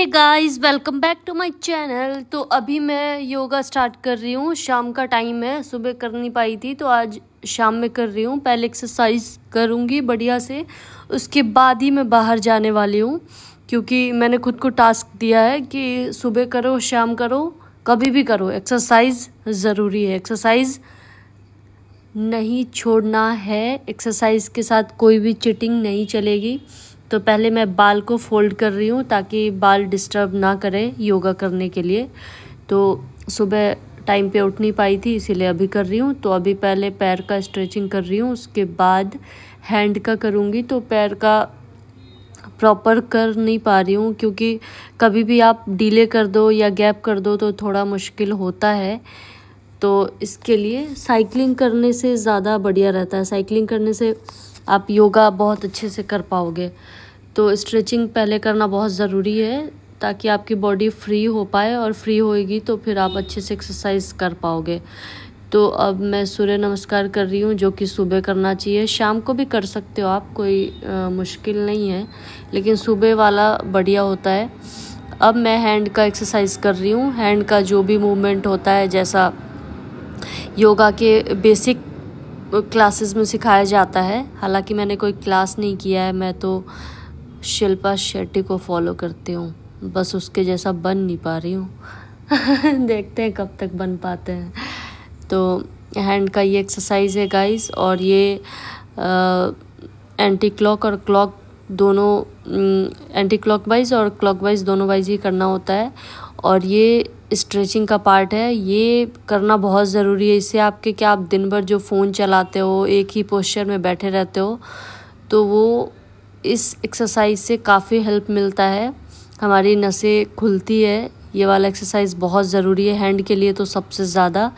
Hey guys, welcome back to my channel. तो अभी मैं योगा स्टार्ट कर रही हूँ। शाम का टाइम है, सुबह कर नहीं पाई थी तो आज शाम में कर रही हूँ। पहले एक्सरसाइज करूँगी बढ़िया से, उसके बाद ही मैं बाहर जाने वाली हूँ, क्योंकि मैंने खुद को टास्क दिया है कि सुबह करो शाम करो कभी भी करो, एक्सरसाइज ज़रूरी है। एक्सरसाइज नहीं छोड़ना है, एक्सरसाइज के साथ कोई भी चीटिंग नहीं चलेगी। तो पहले मैं बाल को फोल्ड कर रही हूँ ताकि बाल डिस्टर्ब ना करें योगा करने के लिए। तो सुबह टाइम पे उठ नहीं पाई थी, इसीलिए अभी कर रही हूँ। तो अभी पहले पैर का स्ट्रेचिंग कर रही हूँ, उसके बाद हैंड का करूँगी। तो पैर का प्रॉपर कर नहीं पा रही हूँ, क्योंकि कभी भी आप डिले कर दो या गैप कर दो तो थोड़ा मुश्किल होता है। तो इसके लिए साइकिलिंग करने से ज़्यादा बढ़िया रहता है। साइकिलिंग करने से आप योगा बहुत अच्छे से कर पाओगे। तो स्ट्रेचिंग पहले करना बहुत ज़रूरी है ताकि आपकी बॉडी फ्री हो पाए, और फ्री होएगी तो फिर आप अच्छे से एक्सरसाइज कर पाओगे। तो अब मैं सूर्य नमस्कार कर रही हूँ, जो कि सुबह करना चाहिए। शाम को भी कर सकते हो आप, कोई मुश्किल नहीं है, लेकिन सुबह वाला बढ़िया होता है। अब मैं हैंड का एक्सरसाइज कर रही हूँ। हैंड का जो भी मूवमेंट होता है, जैसा योगा के बेसिक क्लासेस में सिखाया जाता है। हालांकि मैंने कोई क्लास नहीं किया है, मैं तो शिल्पा शेट्टी को फॉलो करती हूँ, बस उसके जैसा बन नहीं पा रही हूँ। देखते हैं कब तक बन पाते हैं। तो हैंड का ये एक्सरसाइज है गाइस, और ये एंटी क्लॉक और क्लॉक दोनों, एंटी क्लॉकवाइज और क्लॉकवाइज दोनों वाइज ही करना होता है। और ये स्ट्रेचिंग का पार्ट है, ये करना बहुत ज़रूरी है। इससे आपके क्या, आप दिन भर जो फ़ोन चलाते हो, एक ही पोस्चर में बैठे रहते हो, तो वो इस एक्सरसाइज से काफ़ी हेल्प मिलता है, हमारी नसें खुलती है। ये वाला एक्सरसाइज बहुत ज़रूरी है हैंड के लिए तो सबसे ज़्यादा।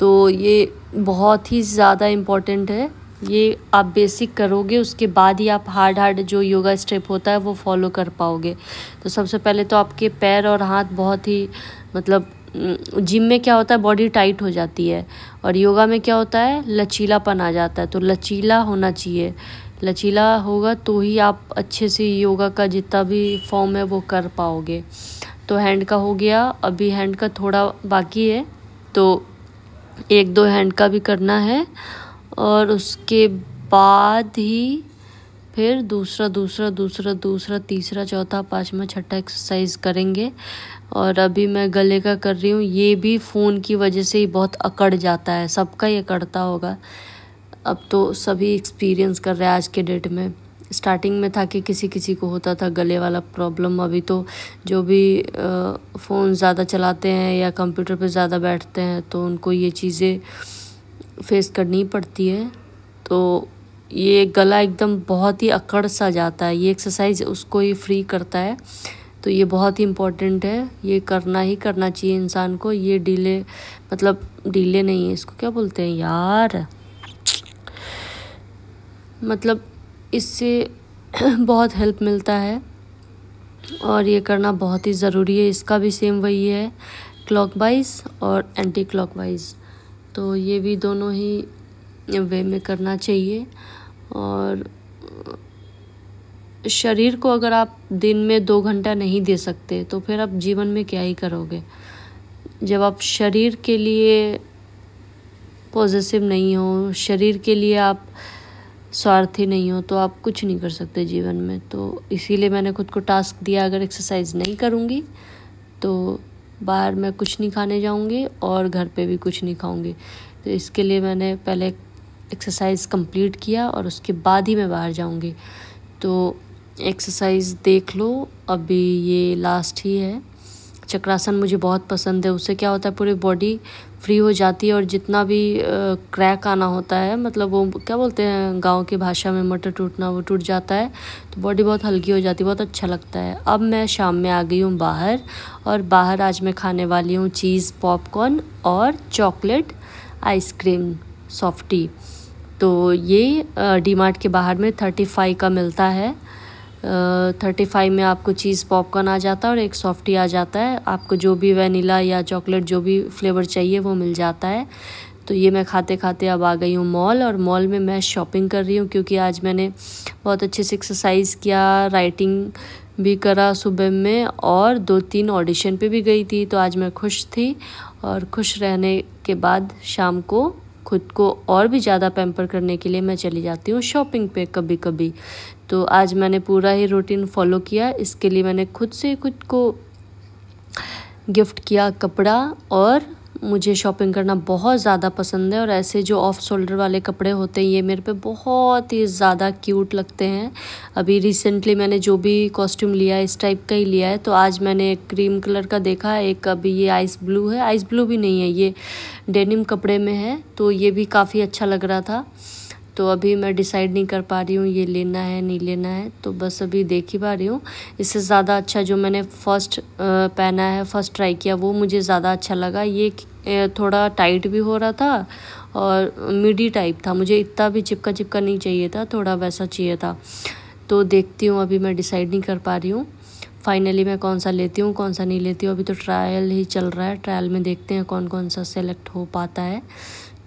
तो ये बहुत ही ज़्यादा इम्पॉर्टेंट है। ये आप बेसिक करोगे, उसके बाद ही आप हार्ड जो योगा स्टेप होता है वो फॉलो कर पाओगे। तो सबसे पहले तो आपके पैर और हाथ बहुत ही, मतलब जिम में क्या होता है बॉडी टाइट हो जाती है, और योगा में क्या होता है लचीलापन आ जाता है। तो लचीला होना चाहिए, लचीला होगा तो ही आप अच्छे से योगा का जितना भी फॉर्म है वो कर पाओगे। तो हैंड का हो गया, अभी हैंड का थोड़ा बाकी है, तो एक दो हैंड का भी करना है, और उसके बाद ही फिर दूसरा तीसरा चौथा पांचवा छठा एक्सरसाइज करेंगे। और अभी मैं गले का कर रही हूँ। ये भी फ़ोन की वजह से ही बहुत अकड़ जाता है, सबका ही अकड़ता होगा। अब तो सभी एक्सपीरियंस कर रहे हैं आज के डेट में। स्टार्टिंग में था कि किसी किसी को होता था गले वाला प्रॉब्लम, अभी तो जो भी फ़ोन ज़्यादा चलाते हैं या कंप्यूटर पे ज़्यादा बैठते हैं तो उनको ये चीज़ें फेस करनी पड़ती है। तो ये गला एकदम बहुत ही अकड़ सा जाता है, ये एक्सरसाइज उसको ही फ्री करता है। तो ये बहुत ही इम्पोर्टेंट है, ये करना ही करना चाहिए इंसान को। ये डिले, मतलब डिले नहीं है, इसको क्या बोलते हैं यार, मतलब इससे बहुत हेल्प मिलता है, और ये करना बहुत ही ज़रूरी है। इसका भी सेम वही है, क्लॉकवाइज और एंटी क्लॉकवाइज। तो ये भी दोनों ही वे में करना चाहिए। और शरीर को अगर आप दिन में 2 घंटा नहीं दे सकते तो फिर आप जीवन में क्या ही करोगे। जब आप शरीर के लिए पॉजिटिव नहीं हो, शरीर के लिए आप स्वार्थी नहीं हो, तो आप कुछ नहीं कर सकते जीवन में। तो इसीलिए मैंने खुद को टास्क दिया, अगर एक्सरसाइज नहीं करूँगी तो बाहर मैं कुछ नहीं खाने जाऊँगी और घर पे भी कुछ नहीं खाऊँगी। तो इसके लिए मैंने पहले एक्सरसाइज कंप्लीट किया और उसके बाद ही मैं बाहर जाऊँगी। तो एक्सरसाइज देख लो, अभी ये लास्ट ही है। चक्रासन मुझे बहुत पसंद है, उससे क्या होता है पूरी बॉडी फ्री हो जाती है, और जितना भी क्रैक आना होता है, मतलब वो क्या बोलते हैं गांव की भाषा में मटर टूटना, वो टूट जाता है। तो बॉडी बहुत हल्की हो जाती है, बहुत अच्छा लगता है। अब मैं शाम में आ गई हूँ बाहर, और बाहर आज मैं खाने वाली हूँ चीज़ पॉपकॉर्न और चॉकलेट आइसक्रीम सॉफ्टी। तो ये डीमार्ट के बाहर में 35 का मिलता है। 35 में आपको चीज़ पॉपकॉर्न आ जाता है और एक सॉफ्टी आ जाता है। आपको जो भी वनीला या चॉकलेट जो भी फ्लेवर चाहिए वो मिल जाता है। तो ये मैं खाते खाते अब आ गई हूँ मॉल, और मॉल में मैं शॉपिंग कर रही हूँ, क्योंकि आज मैंने बहुत अच्छे से एक्सरसाइज किया, राइटिंग भी करा सुबह में और 2-3 ऑडिशन पे भी गई थी। तो आज मैं खुश थी और खुश रहने के बाद शाम को खुद को और भी ज़्यादा पैम्पर करने के लिए मैं चली जाती हूँ शॉपिंग पे कभी कभी। तो आज मैंने पूरा ही रूटीन फॉलो किया। इसके लिए मैंने खुद से खुद को गिफ्ट किया कपड़ा, और मुझे शॉपिंग करना बहुत ज़्यादा पसंद है। और ऐसे जो ऑफ शोल्डर वाले कपड़े होते हैं ये मेरे पे बहुत ही ज़्यादा क्यूट लगते हैं। अभी रिसेंटली मैंने जो भी कॉस्ट्यूम लिया है इस टाइप का ही लिया है। तो आज मैंने एक क्रीम कलर का देखा है, एक अभी ये आइस ब्लू है, आइस ब्लू भी नहीं है, ये डेनिम कपड़े में है। तो ये भी काफ़ी अच्छा लग रहा था। तो अभी मैं डिसाइड नहीं कर पा रही हूँ ये लेना है नहीं लेना है, तो बस अभी देख ही पा रही हूँ। इससे ज़्यादा अच्छा जो मैंने फर्स्ट पहना है, फर्स्ट ट्राई किया, वो मुझे ज़्यादा अच्छा लगा। ये थोड़ा टाइट भी हो रहा था और मिडी टाइप था, मुझे इतना भी चिपका चिपका नहीं चाहिए था, थोड़ा वैसा चाहिए था। तो देखती हूँ, अभी मैं डिसाइड नहीं कर पा रही हूँ फाइनली मैं कौन सा लेती हूँ कौन सा नहीं लेती हूँ। अभी तो ट्रायल ही चल रहा है, ट्रायल में देखते हैं कौन कौन सा सेलेक्ट हो पाता है।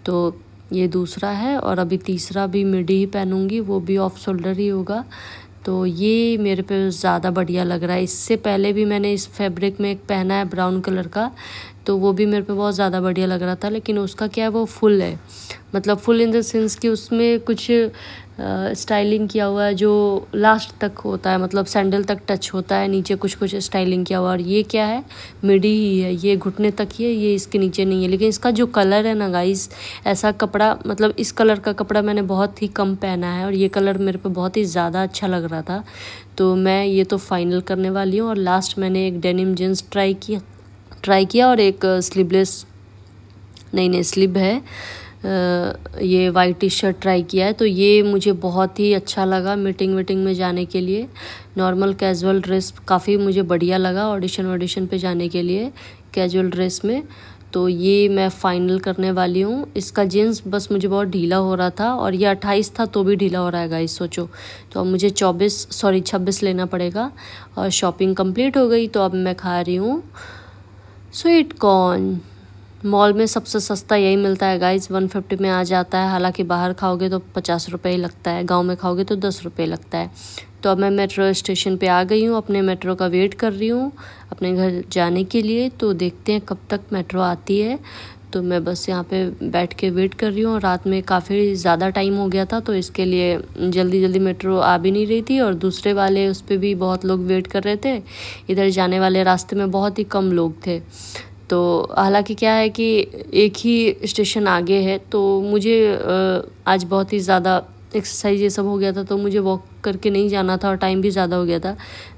तो ये दूसरा है और अभी तीसरा भी मिडी ही पहनूंगी, वो भी ऑफ शोल्डर ही होगा। तो ये मेरे पे ज़्यादा बढ़िया लग रहा है। इससे पहले भी मैंने इस फैब्रिक में एक पहना है ब्राउन कलर का, तो वो भी मेरे पे बहुत ज़्यादा बढ़िया लग रहा था। लेकिन उसका क्या है, वो फुल है, मतलब फुल इन द सेंस कि उसमें कुछ स्टाइलिंग किया हुआ है जो लास्ट तक होता है, मतलब सैंडल तक टच होता है, नीचे कुछ कुछ स्टाइलिंग किया हुआ। और ये क्या है, मिडी ही है, ये घुटने तक ही है, ये इसके नीचे नहीं है। लेकिन इसका जो कलर है ना गाइस, ऐसा कपड़ा, मतलब इस कलर का कपड़ा मैंने बहुत ही कम पहना है और ये कलर मेरे पे बहुत ही ज़्यादा अच्छा लग रहा था। तो मैं ये तो फाइनल करने वाली हूँ। और लास्ट मैंने एक डेनिम जींस ट्राई किया और एक स्लीवलेस नहीं स्लीव है, ये वाइट टी शर्ट ट्राई किया है। तो ये मुझे बहुत ही अच्छा लगा मीटिंग में जाने के लिए। नॉर्मल कैजुअल ड्रेस काफ़ी मुझे बढ़िया लगा ऑडिशन पे जाने के लिए कैजुअल ड्रेस में। तो ये मैं फ़ाइनल करने वाली हूँ। इसका जीन्स बस मुझे बहुत ढीला हो रहा था और ये 28 था तो भी ढीला हो रहा है गाइस, सोचो। तो अब मुझे 26 लेना पड़ेगा। और शॉपिंग कंप्लीट हो गई। तो अब मैं खा रही हूँ स्वीट कॉर्न। मॉल में सबसे सस्ता यही मिलता है गाइस, 150 में आ जाता है। हालांकि बाहर खाओगे तो 50 रुपये ही लगता है, गांव में खाओगे तो 10 रुपये लगता है। तो अब मैं मेट्रो स्टेशन पे आ गई हूँ, अपने मेट्रो का वेट कर रही हूँ अपने घर जाने के लिए। तो देखते हैं कब तक मेट्रो आती है। तो मैं बस यहाँ पे बैठ के वेट कर रही हूँ। रात में काफ़ी ज़्यादा टाइम हो गया था तो इसके लिए जल्दी मेट्रो आ भी नहीं रही थी। और दूसरे वाले उस पर भी बहुत लोग वेट कर रहे थे। इधर जाने वाले रास्ते में बहुत ही कम लोग थे। तो हालांकि क्या है कि एक ही स्टेशन आगे है, तो मुझे आज बहुत ही ज़्यादा एक्सरसाइज ये सब हो गया था, तो मुझे वॉक करके नहीं जाना था और टाइम भी ज़्यादा हो गया था।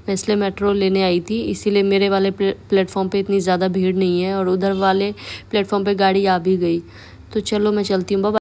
मैं इसलिए मेट्रो लेने आई थी, इसीलिए मेरे वाले प्लेटफॉर्म पे इतनी ज़्यादा भीड़ नहीं है और उधर वाले प्लेटफॉर्म पे गाड़ी आ भी गई। तो चलो मैं चलती हूँ, बाय।